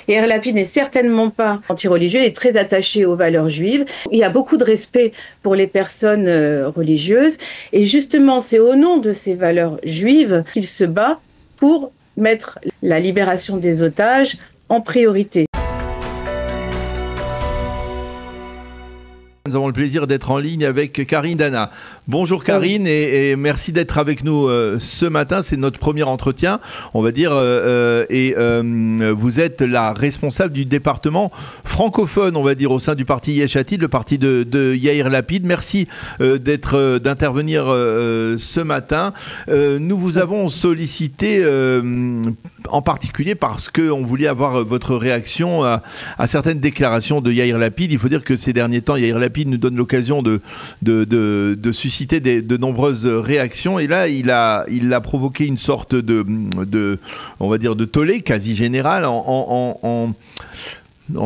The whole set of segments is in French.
Yair Lapid n'est certainement pas anti-religieux, il est très attaché aux valeurs juives. Il y a beaucoup de respect pour les personnes religieuses. Et justement, c'est au nom de ces valeurs juives qu'il se bat pour mettre la libération des otages en priorité. Nous avons le plaisir d'être en ligne avec Karine Dana. Bonjour Karine et merci d'être avec nous ce matin. C'est notre premier entretien, on va dire. Vous êtes la responsable du département francophone, on va dire, au sein du parti Yesh Atid, le parti de Yair Lapid. Merci d'intervenir ce matin. Nous vous avons sollicité en particulier parce qu'on voulait avoir votre réaction à certaines déclarations de Yair Lapid. Il faut dire que ces derniers temps, Yair Lapid nous donne l'occasion de susciter de nombreuses réactions. Et là, il a provoqué une sorte on va dire, de tollé quasi général en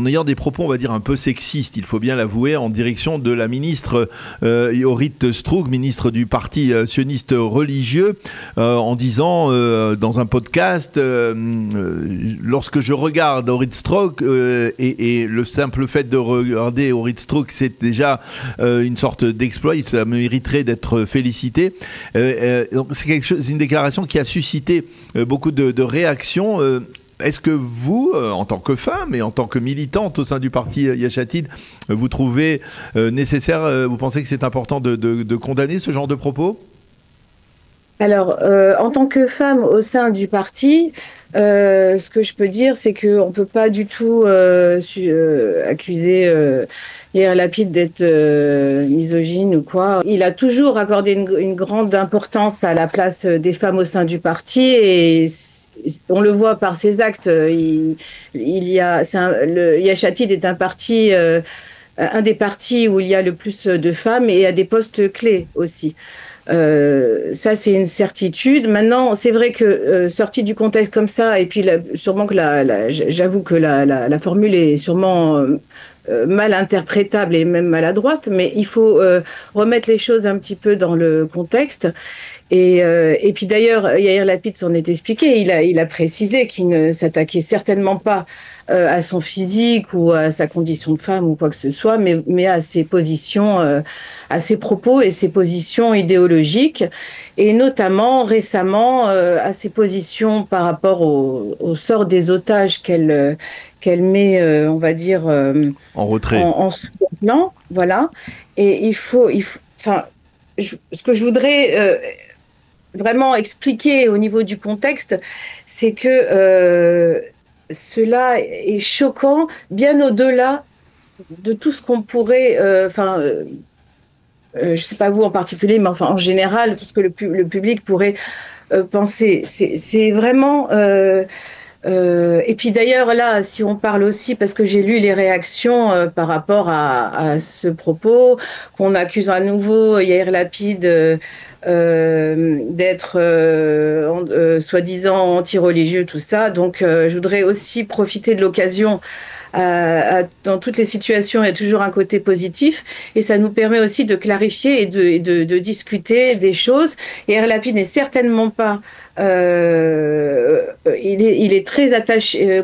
ayant des propos, on va dire, un peu sexistes, il faut bien l'avouer, en direction de la ministre Orit Strug, ministre du parti sioniste religieux, en disant dans un podcast, lorsque je regarde Orit Strug, et le simple fait de regarder Orit Strug, c'est déjà une sorte d'exploit, ça mériterait d'être félicité. Donc c'est une déclaration qui a suscité beaucoup de réactions. Est-ce que vous, en tant que femme et en tant que militante au sein du parti Yesh Atid, vous trouvez nécessaire, vous pensez que c'est important de condamner ce genre de propos ? Alors, en tant que femme au sein du parti, ce que je peux dire, c'est qu'on ne peut pas du tout accuser Yair Lapid d'être misogyne ou quoi. Il a toujours accordé une grande importance à la place des femmes au sein du parti et on le voit par ses actes. Le Yesh Atid est un parti, un des partis où il y a le plus de femmes et à des postes clés aussi. Ça, c'est une certitude. Maintenant, c'est vrai que sorti du contexte comme ça, et puis sûrement que j'avoue que la formule est sûrement mal interprétable et même maladroite, mais il faut remettre les choses un petit peu dans le contexte. Et puis d'ailleurs, Yair Lapid s'en est expliqué. Il a précisé qu'il ne s'attaquait certainement pas à son physique ou à sa condition de femme ou quoi que ce soit, mais à ses positions, à ses propos et ses positions idéologiques, et notamment récemment à ses positions par rapport au sort des otages qu'elle met, on va dire, en retrait, en second-plan, voilà. Et enfin, ce que je voudrais vraiment expliquer au niveau du contexte, c'est que cela est choquant, bien au-delà de tout ce qu'on pourrait, je ne sais pas vous en particulier, mais enfin en général, tout ce que le public pourrait penser. C'est vraiment... et puis d'ailleurs là, si on parle aussi, parce que j'ai lu les réactions par rapport à ce propos, qu'on accuse à nouveau Yair Lapid d'être soi-disant anti-religieux, tout ça. Donc je voudrais aussi profiter de l'occasion. Dans toutes les situations, il y a toujours un côté positif et ça nous permet aussi de clarifier et de discuter des choses. Et Yair Lapid n'est certainement pas il est très attaché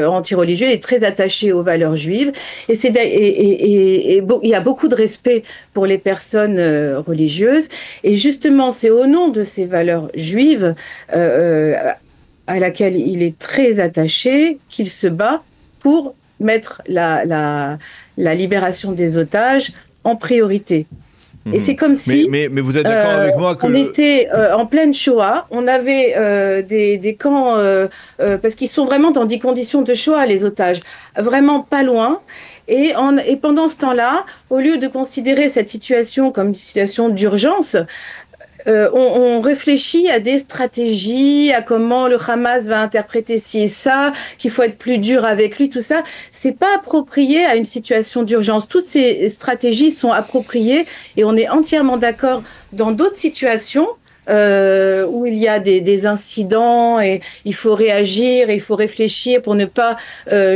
anti-religieux, il est très attaché aux valeurs juives et il y a beaucoup de respect pour les personnes religieuses et justement c'est au nom de ces valeurs juives à laquelle il est très attaché qu'il se bat pour mettre la libération des otages en priorité. Et c'est comme si... Mais vous êtes d'accord avec moi que... On était en pleine Shoah, on avait des camps, parce qu'ils sont vraiment dans des conditions de Shoah, les otages, vraiment pas loin. Et pendant ce temps-là, au lieu de considérer cette situation comme une situation d'urgence, on réfléchit à des stratégies, à comment le Hamas va interpréter ci et ça, qu'il faut être plus dur avec lui, tout ça. C'est pas approprié à une situation d'urgence. Toutes ces stratégies sont appropriées et on est entièrement d'accord dans d'autres situations où il y a des incidents et il faut réagir et il faut réfléchir pour ne pas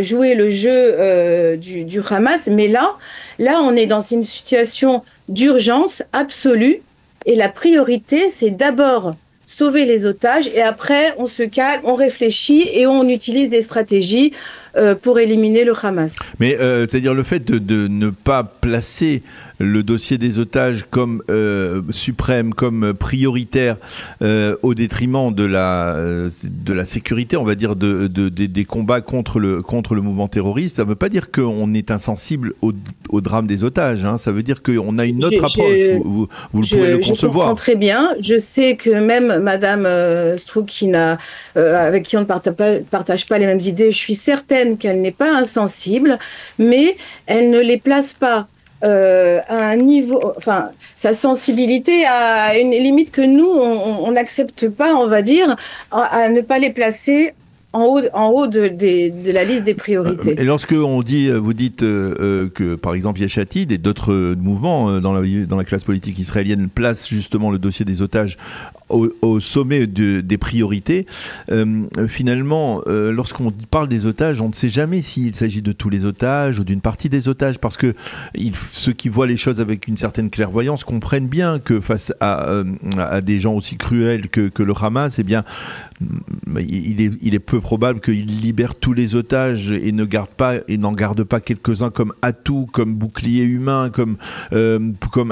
jouer le jeu du Hamas. Mais là, on est dans une situation d'urgence absolue. Et la priorité, c'est d'abord sauver les otages et après, on se calme, on réfléchit et on utilise des stratégies pour éliminer le Hamas. Mais c'est-à-dire le fait de ne pas placer le dossier des otages comme suprême, comme prioritaire, au détriment de la sécurité, on va dire, des combats contre le mouvement terroriste, ça ne veut pas dire qu'on est insensible au drame des otages. Hein. Ça veut dire qu'on a une autre approche. Vous pouvez le concevoir. Je comprends très bien. Je sais que même Madame Strouk, avec qui on ne partage pas les mêmes idées, je suis certaine qu'elle n'est pas insensible, mais elle ne les place pas à un niveau, enfin, sa sensibilité à une limite que nous, on n'accepte pas, on va dire, à ne pas les placer en haut de la liste des priorités. Et lorsque vous dites que, par exemple, Yesh Atid et d'autres mouvements dans la classe politique israélienne placent justement le dossier des otages au sommet des priorités, finalement, lorsqu'on parle des otages, on ne sait jamais s'il s'agit de tous les otages ou d'une partie des otages, parce que ceux qui voient les choses avec une certaine clairvoyance comprennent bien que face à des gens aussi cruels que le Hamas, eh bien, il est peu probable qu'il libère tous les otages et n'en garde pas quelques-uns comme atout, comme bouclier humain, comme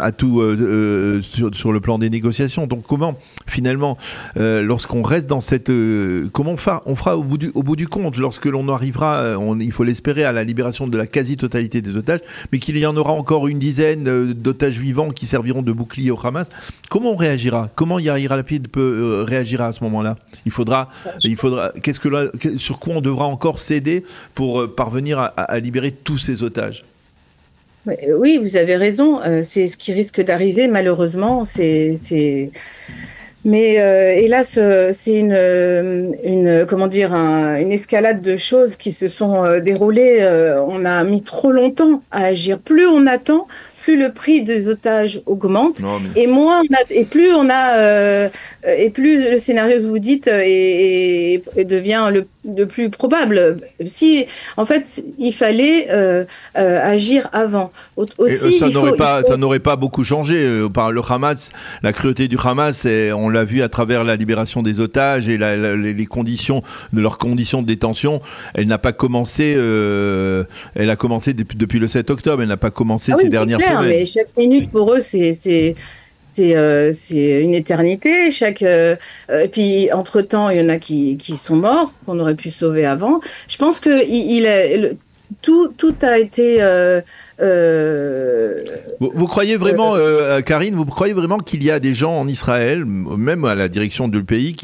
atout sur le plan des négociations. Donc comment, finalement, lorsqu'on reste dans cette... comment on fera au bout du compte, lorsque l'on arrivera, il faut l'espérer, à la libération de la quasi-totalité des otages, mais qu'il y en aura encore une dizaine d'otages vivants qui serviront de bouclier au Hamas. Comment on réagira? Comment Yair Lapid réagira à ce moment-là? Sur quoi on devra encore céder pour parvenir à libérer tous ces otages? Oui, vous avez raison. C'est ce qui risque d'arriver, malheureusement. Mais hélas, c'est une escalade de choses qui se sont déroulées. On a mis trop longtemps à agir. Plus on attend, plus le prix des otages augmente, et plus le scénario que vous dites devient le plus probable. Si, en fait, il fallait agir avant. Aussi, ça n'aurait pas beaucoup changé. Par le Hamas, la cruauté du Hamas, on l'a vu à travers la libération des otages et les conditions de leurs conditions de détention. Elle n'a pas commencé. Elle a commencé depuis le 7 octobre. Elle n'a pas commencé ces dernières semaines. Mais chaque minute pour eux, c'est une éternité. Et puis, entre-temps, il y en a qui sont morts, qu'on aurait pu sauver avant. Je pense que tout a été... Vous croyez vraiment, Karine, vous croyez vraiment qu'il y a des gens en Israël, même à la direction du pays,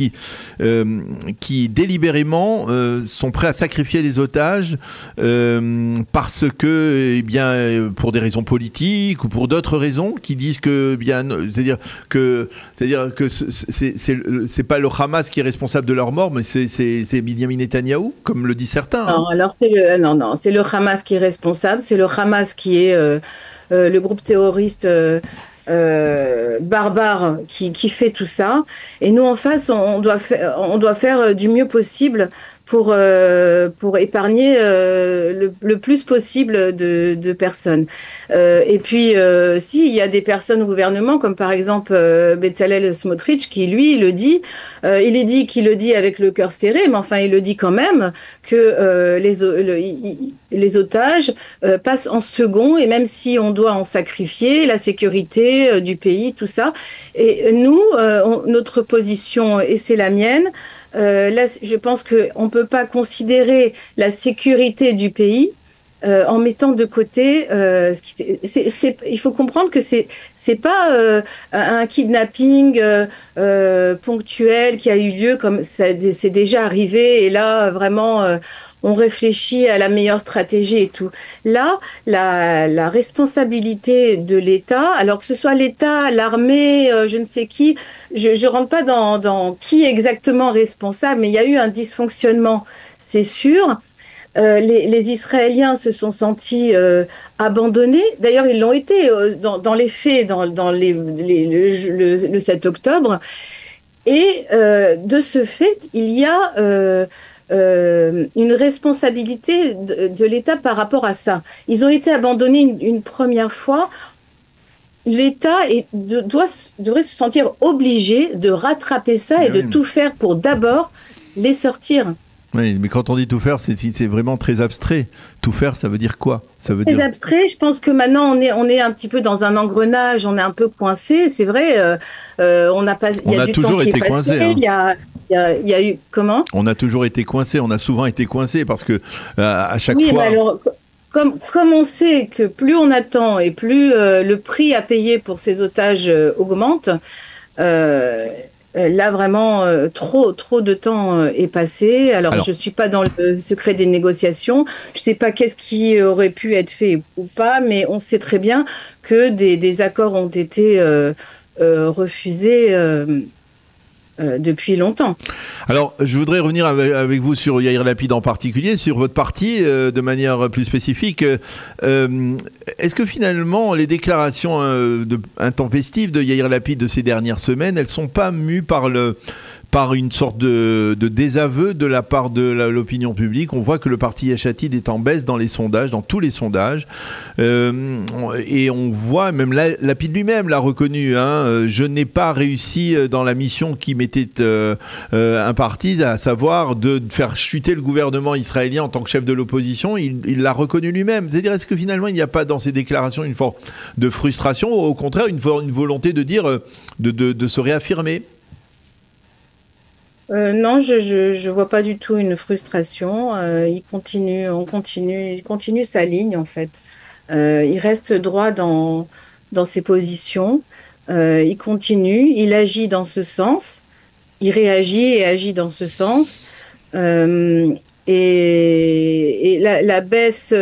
qui délibérément sont prêts à sacrifier les otages parce que, pour des raisons politiques ou pour d'autres raisons, qui disent que, c'est-à-dire que c'est pas le Hamas qui est responsable de leur mort, mais c'est Binyamin Netanyahou, comme le disent certains. Non, alors c'est le Hamas qui est responsable, c'est le Hamas qui est le groupe terroriste barbare qui fait tout ça. Et nous, en face, on doit faire du mieux possible pour épargner le plus possible de personnes. Et puis, s'il y a des personnes au gouvernement, comme par exemple Bezalel Smotrich, qui lui le dit, qu'il le dit avec le cœur serré, mais enfin il le dit quand même, que les otages passent en second, et même si on doit en sacrifier la sécurité du pays, tout ça. Et nous, notre position, et c'est la mienne, là, je pense qu'on ne peut pas considérer la sécurité du pays en mettant de côté... il faut comprendre que c'est pas un kidnapping ponctuel qui a eu lieu, comme c'est déjà arrivé, et là, vraiment... on réfléchit à la meilleure stratégie et tout. Là, la responsabilité de l'État, alors que ce soit l'État, l'armée, je ne sais qui, je rentre pas dans qui est exactement responsable, mais il y a eu un dysfonctionnement, c'est sûr. Les Israéliens se sont sentis abandonnés. D'ailleurs, ils l'ont été dans les faits, dans le 7 octobre. Et de ce fait, il y a... une responsabilité de l'État par rapport à ça. Ils ont été abandonnés une première fois. L'État devrait se sentir obligé de rattraper ça et de tout faire pour d'abord les sortir. Oui, mais quand on dit tout faire, c'est vraiment très abstrait. Tout faire, ça veut dire quoi? Ça veut Très dire... abstrait. Je pense que maintenant on est un petit peu dans un engrenage, on est un peu coincé. C'est vrai, on a pas, il y On a a du temps toujours qui est été passé. coincé, hein. Il y a eu comment? On a toujours été coincé, on a souvent été coincé parce que à chaque Oui, mais fois... alors comme on sait que plus on attend et plus le prix à payer pour ces otages augmente. Euh, Là, vraiment, trop de temps est passé. Alors, je Alors, ne suis pas dans le secret des négociations. Je ne sais pas qu'est-ce qui aurait pu être fait ou pas, mais on sait très bien que des accords ont été refusés depuis longtemps. alors, je voudrais revenir avec vous sur Yair Lapid en particulier, sur votre parti de manière plus spécifique. Est-ce que finalement les déclarations intempestives de Yair Lapid de ces dernières semaines, elles sont pas mues par une sorte de désaveu de la part de l'opinion publique? On voit que le parti Yesh Atid est en baisse dans les sondages, dans tous les sondages. Et on voit, même Lapid lui-même l'a reconnu, hein, je n'ai pas réussi dans la mission qui m'était impartie, à savoir de faire chuter le gouvernement israélien en tant que chef de l'opposition. Il l'a reconnu lui-même. C'est-à-dire, est-ce que finalement, il n'y a pas dans ces déclarations une forme de frustration, ou au contraire, une volonté de dire, de se réaffirmer? Non, je vois pas du tout une frustration. Il continue sa ligne en fait. Il reste droit dans ses positions. Il continue, il agit dans ce sens, il réagit et agit dans ce sens. Euh, et la baisse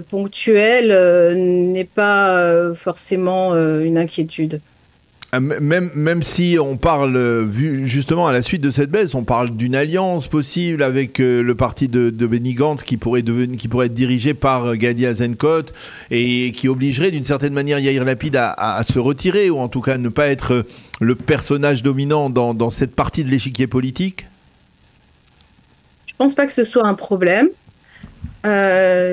ponctuelle n'est pas forcément une inquiétude. Même si on parle, vu justement à la suite de cette baisse, on parle d'une alliance possible avec le parti de Benny Gantz qui pourrait être dirigé par Gadi Eisenkot et qui obligerait d'une certaine manière Yair Lapid à se retirer, ou en tout cas ne pas être le personnage dominant dans cette partie de l'échiquier politique. Je pense pas que ce soit un problème.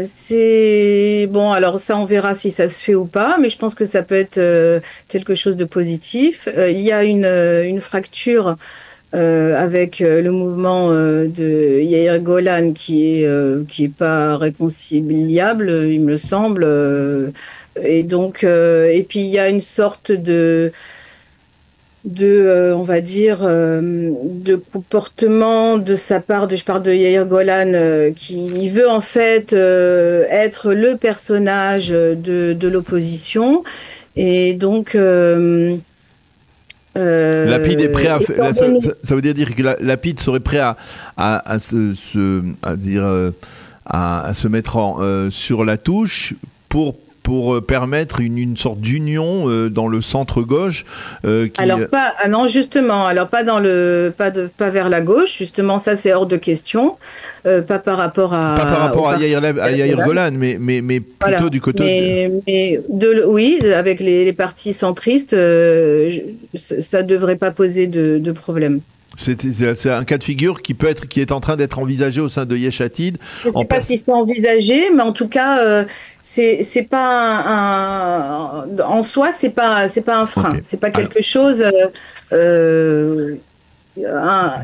C'est bon, alors ça, on verra si ça se fait ou pas, mais je pense que ça peut être quelque chose de positif. Il y a une fracture avec le mouvement de Yair Golan qui est pas réconciliable, il me semble. Et puis il y a une sorte on va dire, de comportement de sa part, je parle de Yair Golan, qui veut en fait être le personnage de l'opposition. Et donc, Lapid est prêt à étant faire. donné- Ça veut dire que Lapid serait prêt à se mettre sur la touche pour permettre une sorte d'union dans le centre-gauche Alors pas, ah non, justement, alors pas pas vers la gauche, justement, ça c'est hors de question, pas par rapport pas par au rapport à parti Yair Golan. Golan, mais Voilà. plutôt du côté Oui, avec les partis centristes, ça devrait pas poser de problème. c'est un cas de figure qui est en train d'être envisagé au sein de Yesh Atid. Je ne sais pas si c'est envisagé, mais en tout cas, c'est pas en soi, c'est pas un frein, Ok. c'est pas Alors, quelque chose euh,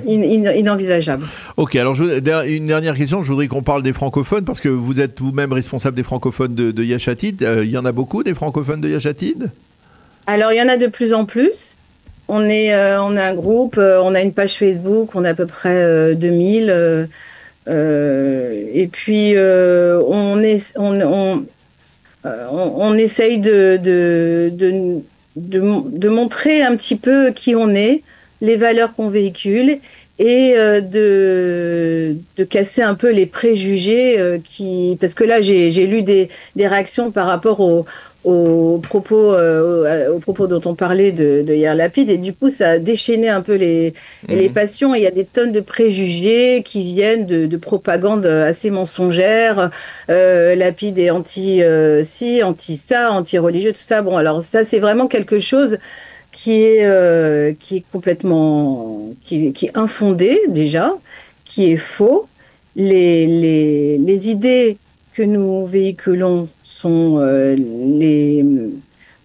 inenvisageable. ok, alors une dernière question. Je voudrais qu'on parle des francophones parce que vous êtes vous-même responsable des francophones de Yesh Atid. Il y en a beaucoup des francophones de Yesh Atid? Alors, il y en a de plus en plus. On est un groupe, on a une page Facebook, on a à peu près 2000. Et puis, on essaye de montrer un petit peu qui on est, les valeurs qu'on véhicule et de casser un peu les préjugés parce que là, j'ai lu des réactions par rapport aux propos dont on parlait de Yair Lapid, et du coup ça a déchaîné un peu les passions, et il y a des tonnes de préjugés qui viennent de propagande assez mensongère. Lapid est anti-ci, anti-ça, anti-religieux, tout ça. Bon, alors ça c'est vraiment quelque chose qui est complètement qui est infondé déjà, qui est faux. Les idées que nous véhiculons sont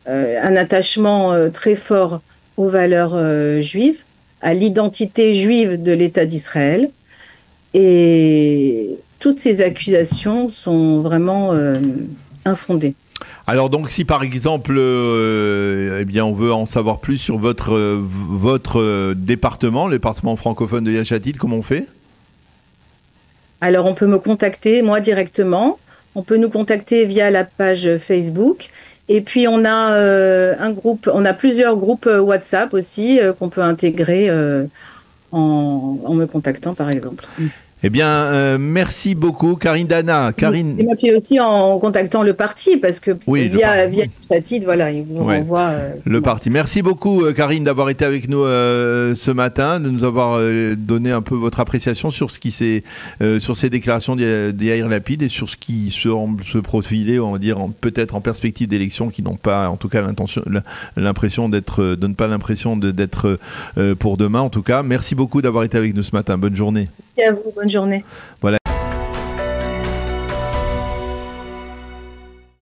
un attachement très fort aux valeurs juives, à l'identité juive de l'État d'Israël. Et toutes ces accusations sont vraiment infondées. Alors donc si par exemple eh bien on veut en savoir plus sur votre département, le département francophone de Yachtil, comment on fait? Alors, on peut me contacter, moi, directement. On peut nous contacter via la page Facebook. Et puis, on a on a plusieurs groupes WhatsApp aussi qu'on peut intégrer en me contactant, par exemple. Eh bien, merci beaucoup, Karine Dana. Karine... Et moi, puis aussi en contactant le parti, parce que oui, via Yachtil, voilà, il vous renvoie... le parti. Merci beaucoup, Karine, d'avoir été avec nous ce matin, de nous avoir donné un peu votre appréciation sur ce qui s'est, sur ces déclarations d'Yair Lapid et sur ce qui semble se profiler, on va dire, peut-être en perspective d'élections qui n'ont pas, en tout cas, l'impression d'être, donne pas l'impression d'être pour demain, en tout cas. Merci beaucoup d'avoir été avec nous ce matin. Bonne journée. Merci à vous, bonne journée. Voilà.